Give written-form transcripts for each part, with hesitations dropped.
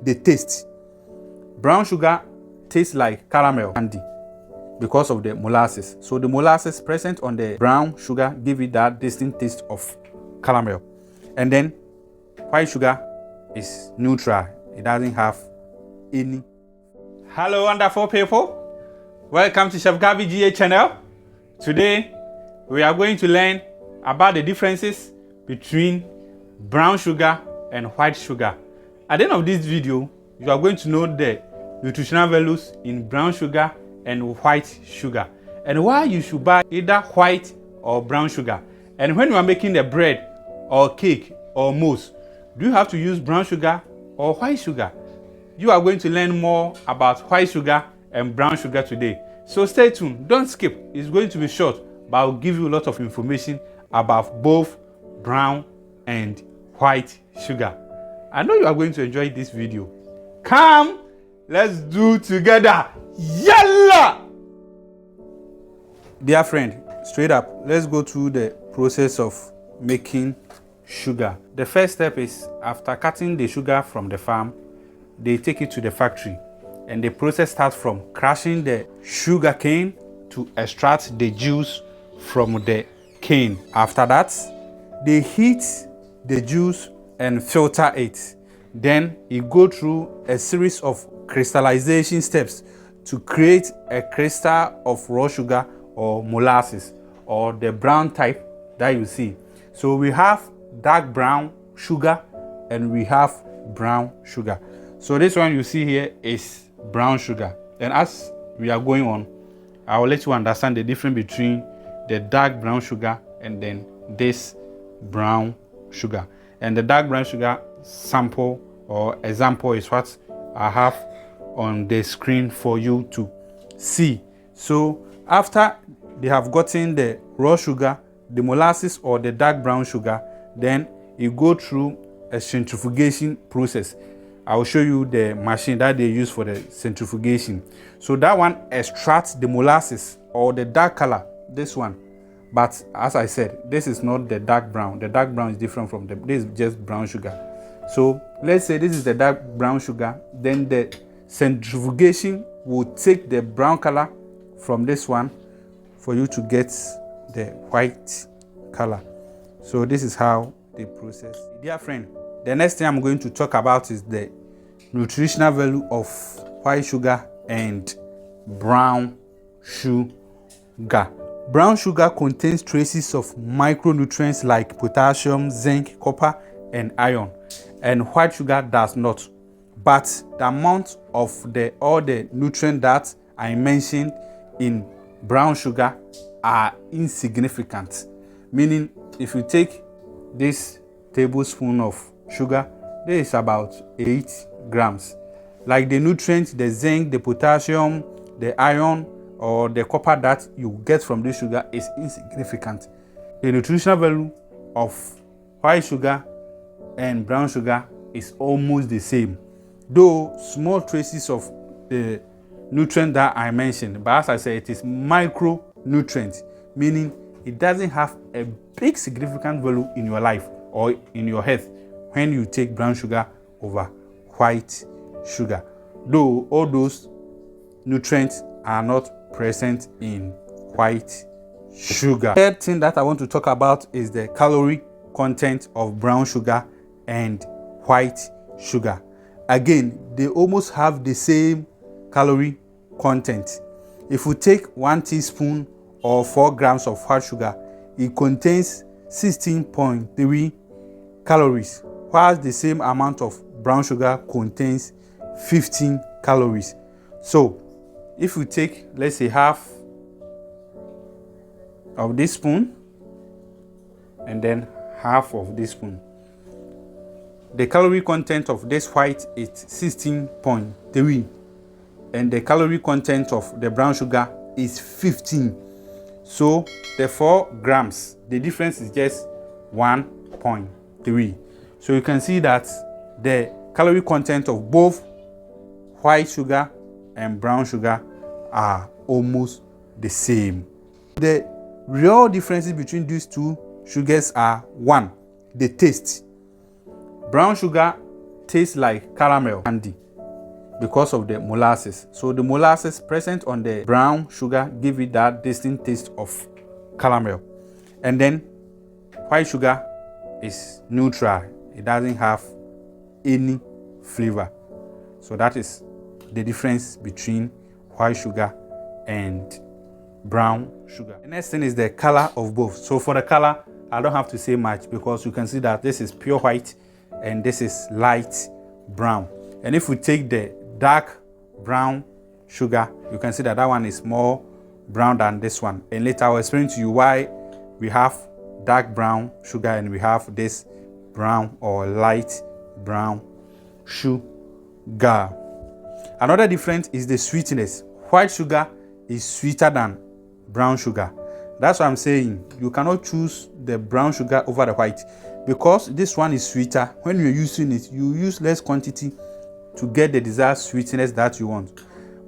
the taste. Brown sugar tastes like caramel candy because of the molasses. So the molasses present on the brown sugar give it that distinct taste of caramel. And then white sugar is neutral. It doesn't have any. Hello wonderful people. Welcome to Chef Gabi GA channel. Today we are going to learn about the differences between brown sugar and white sugar. At the end of this video, you are going to know the nutritional values in brown sugar and white sugar, and why you should buy either white or brown sugar. And when you are making the bread or cake or mousse, do you have to use brown sugar or white sugar? You are going to learn more about white sugar and brown sugar today. So stay tuned, don't skip. It's going to be short, but I'll give you a lot of information about both brown and white sugar. I know you are going to enjoy this video. Come, let's do together. Yalla! Dear friend, straight up, let's go through the process of making sugar. The first step is, after cutting the sugar from the farm, they take it to the factory, and the process starts from crushing the sugar cane to extract the juice from the cane. After that, they heat the juice and filter it. Then it goes through a series of crystallization steps to create a crystal of raw sugar or molasses, or the brown type that you see. So we have dark brown sugar and we have brown sugar. So this one you see here is brown sugar. And as we are going on, I will let you understand the difference between the dark brown sugar and then this brown sugar. And the dark brown sugar sample or example is what I have on the screen for you to see. So after they have gotten the raw sugar, the molasses or the dark brown sugar, then you go through a centrifugation process. I will show you the machine that they use for the centrifugation. So that one extracts the molasses or the dark color, this one. But as I said, this is not the dark brown. The dark brown is different from this is just brown sugar. So let's say this is the dark brown sugar. Then the centrifugation will take the brown color from this one for you to get the white color. So this is how they process. Dear friend, the next thing I'm going to talk about is the nutritional value of white sugar and brown sugar. Brown sugar contains traces of micronutrients like potassium, zinc, copper, and iron, and white sugar does not. But the amount of all the nutrients that I mentioned in brown sugar are insignificant. Meaning, if you take this tablespoon of sugar, this is about 8 grams. Like the nutrients, the zinc, the potassium, the iron, or the copper that you get from this sugar is insignificant. The nutritional value of white sugar and brown sugar is almost the same, though small traces of the nutrient that I mentioned. But as I said, it is micronutrient, meaning it doesn't have a big significant value in your life or in your health when you take brown sugar over white sugar, though all those nutrients are not present in white sugar. Third thing that I want to talk about is the calorie content of brown sugar and white sugar. Again, they almost have the same calorie content. If you take 1 teaspoon or 4 grams of white sugar, it contains 16.3 calories, while the same amount of brown sugar contains 15 calories. So if you take, let's say, half of this spoon and then half of this spoon, the calorie content of this white is 16.3 and the calorie content of the brown sugar is 15. So the 4 grams, the difference is just 1.3. So you can see that the calorie content of both white sugar and brown sugar are almost the same. The real differences between these two sugars are: 1, the taste. Brown sugar taste like caramel candy because of the molasses. So the molasses present on the brown sugar give it that distinct taste of caramel. And then white sugar is neutral. It doesn't have any flavor. So that is the difference between white sugar and brown sugar. The next thing is the color of both. So for the color, I don't have to say much because you can see that this is pure white and this is light brown. And if we take the dark brown sugar, you can see that that one is more brown than this one. And later I'll explain to you why we have dark brown sugar and we have this brown or light brown sugar. Another difference is the sweetness. White sugar is sweeter than brown sugar. That's what I'm saying. You cannot choose the brown sugar over the white because this one is sweeter. When you're using it, you use less quantity to get the desired sweetness that you want.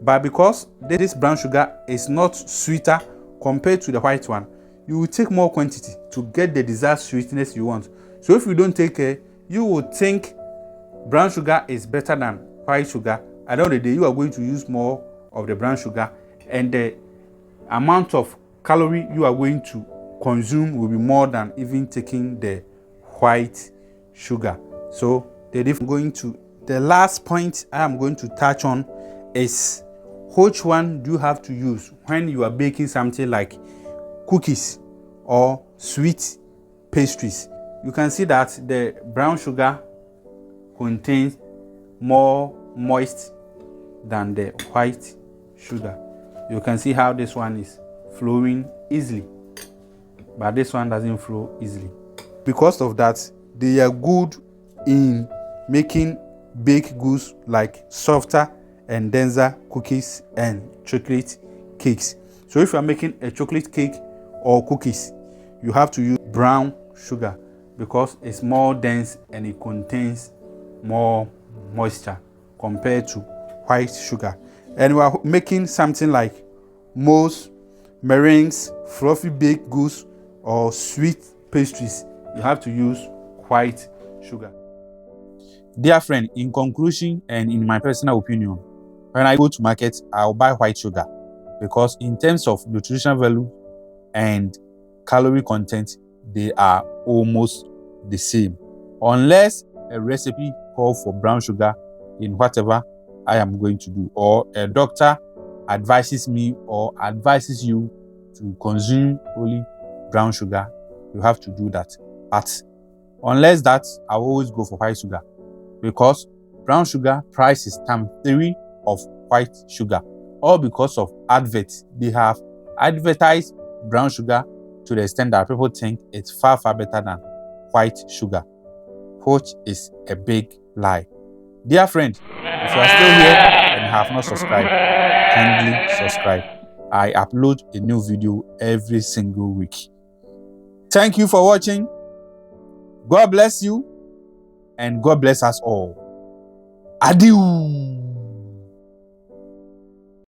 But because this brown sugar is not sweeter compared to the white one, you will take more quantity to get the desired sweetness you want. So if you don't take care, you will think brown sugar is better than white sugar. At the end of the day, you are going to use more of the brown sugar and the amount of calorie you are going to consume will be more than even taking the white sugar. So the last point I am going to touch on is which one do you have to use when you are baking something like cookies or sweet pastries. You can see that the brown sugar contains more moist than the white sugar. You can see how this one is flowing easily, but this one doesn't flow easily. Because of that, they are good in making baked goods like softer and denser cookies and chocolate cakes. So if you are making a chocolate cake or cookies, you have to use brown sugar because it's more dense and it contains more moisture compared to white sugar. And we are making something like mousse, meringues, fluffy baked goods or sweet pastries, you have to use white sugar. Dear friend, in conclusion and in my personal opinion, when I go to market, I'll buy white sugar because in terms of nutritional value and calorie content, they are almost the same. Unless a recipe calls for brown sugar in whatever I am going to do, or a doctor advises me or advises you to consume only brown sugar, you have to do that. But unless that, I will always go for white sugar because brown sugar price is times 3 of white sugar, all because of adverts. They have advertised brown sugar to the extent that people think it's far better than white sugar, which is a big lie. Dear friend, if you are still here and have not subscribed, kindly subscribe. I upload a new video every single week. Thank you for watching. God bless you and God bless us all. Adieu.